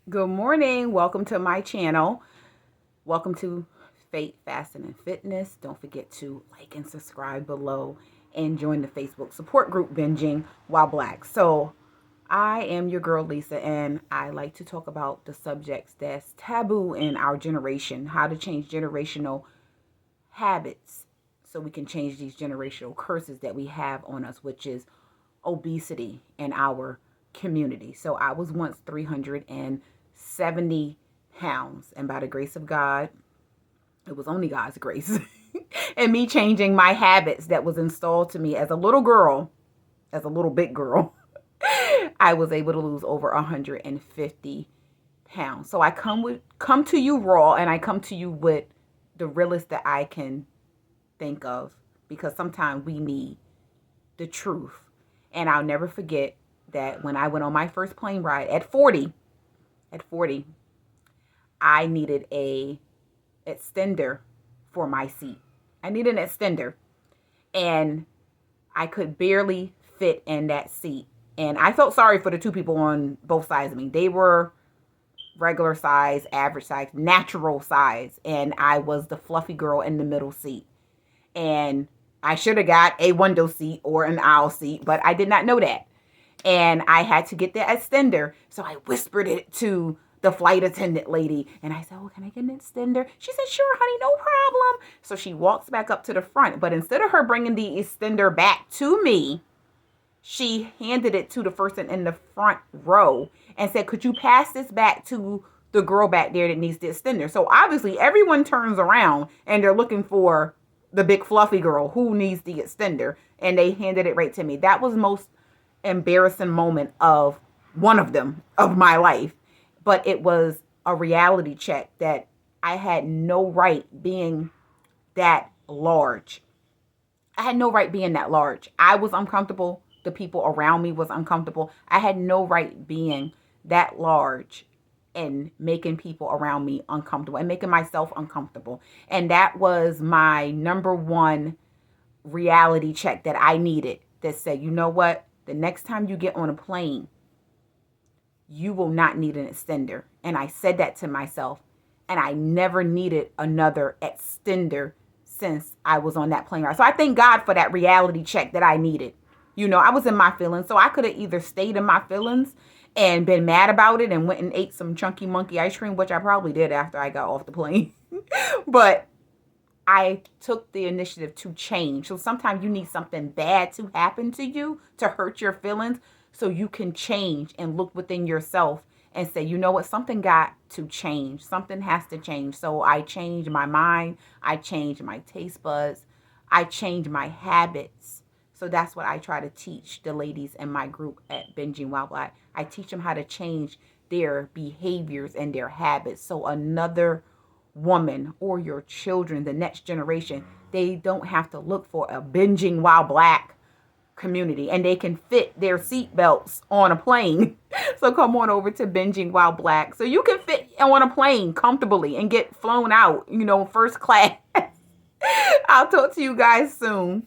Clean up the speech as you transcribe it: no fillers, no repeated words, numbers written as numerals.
Good morning. Welcome to my channel. Welcome to Faith, Fasting, and Fitness. Don't forget to like and subscribe below and join the Facebook support group Binging While Black. So I am your girl Lisa, and I like to talk about the subjects that's taboo in our generation, how to change generational habits so we can change these generational curses that we have on us, which is obesity in our community. So I was once 370 pounds, and by the grace of God, it was only God's grace and me changing my habits that was installed to me as a little girl, as a little big girl. I was able to lose over 150 pounds. So I come to you raw, and I come to you with the realest that I can think of, because sometimes we need the truth. And I'll never forget that when I went on my first plane ride at 40, I needed a extender for my seat. I needed an extender, and I could barely fit in that seat. And I felt sorry for the two people on both sides of me. They were regular size, average size, natural size, and I was the fluffy girl in the middle seat. And I should have got a window seat or an aisle seat, but I did not know that. And I had to get the extender. So I whispered it to the flight attendant lady. And I said, "Oh, can I get an extender?" She said, "Sure, honey, no problem." So she walks back up to the front. But instead of her bringing the extender back to me, she handed it to the person in the front row and said, "Could you pass this back to the girl back there that needs the extender?" So obviously everyone turns around and they're looking for the big fluffy girl who needs the extender. And they handed it right to me. That was the most embarrassing moment of one of them of my life. But it was a reality check that I had no right being that large. I had no right being that large. I was uncomfortable. The people around me was uncomfortable. I had no right being that large and making people around me uncomfortable and making myself uncomfortable. And that was my number one reality check that I needed, that said, you know what? The next time you get on a plane, you will not need an extender. And I said that to myself. And I never needed another extender since I was on that plane ride. So I thank God for that reality check that I needed. You know, I was in my feelings. So I could have either stayed in my feelings and been mad about it and went and ate some Chunky Monkey ice cream, which I probably did after I got off the plane. But I took the initiative to change. So sometimes you need something bad to happen to you to hurt your feelings so you can change and look within yourself and say, you know what, something got to change. Something has to change. So I changed my mind. I changed my taste buds. I changed my habits. So that's what I try to teach the ladies in my group at Binging While Black. I teach them how to change their behaviors and their habits so another woman or your children, the next generation, they don't have to look for a Binging While Black community, and they can fit their seat belts on a plane. So come on over to Binging While Black so you can fit on a plane comfortably and get flown out, first class. I'll talk to you guys soon.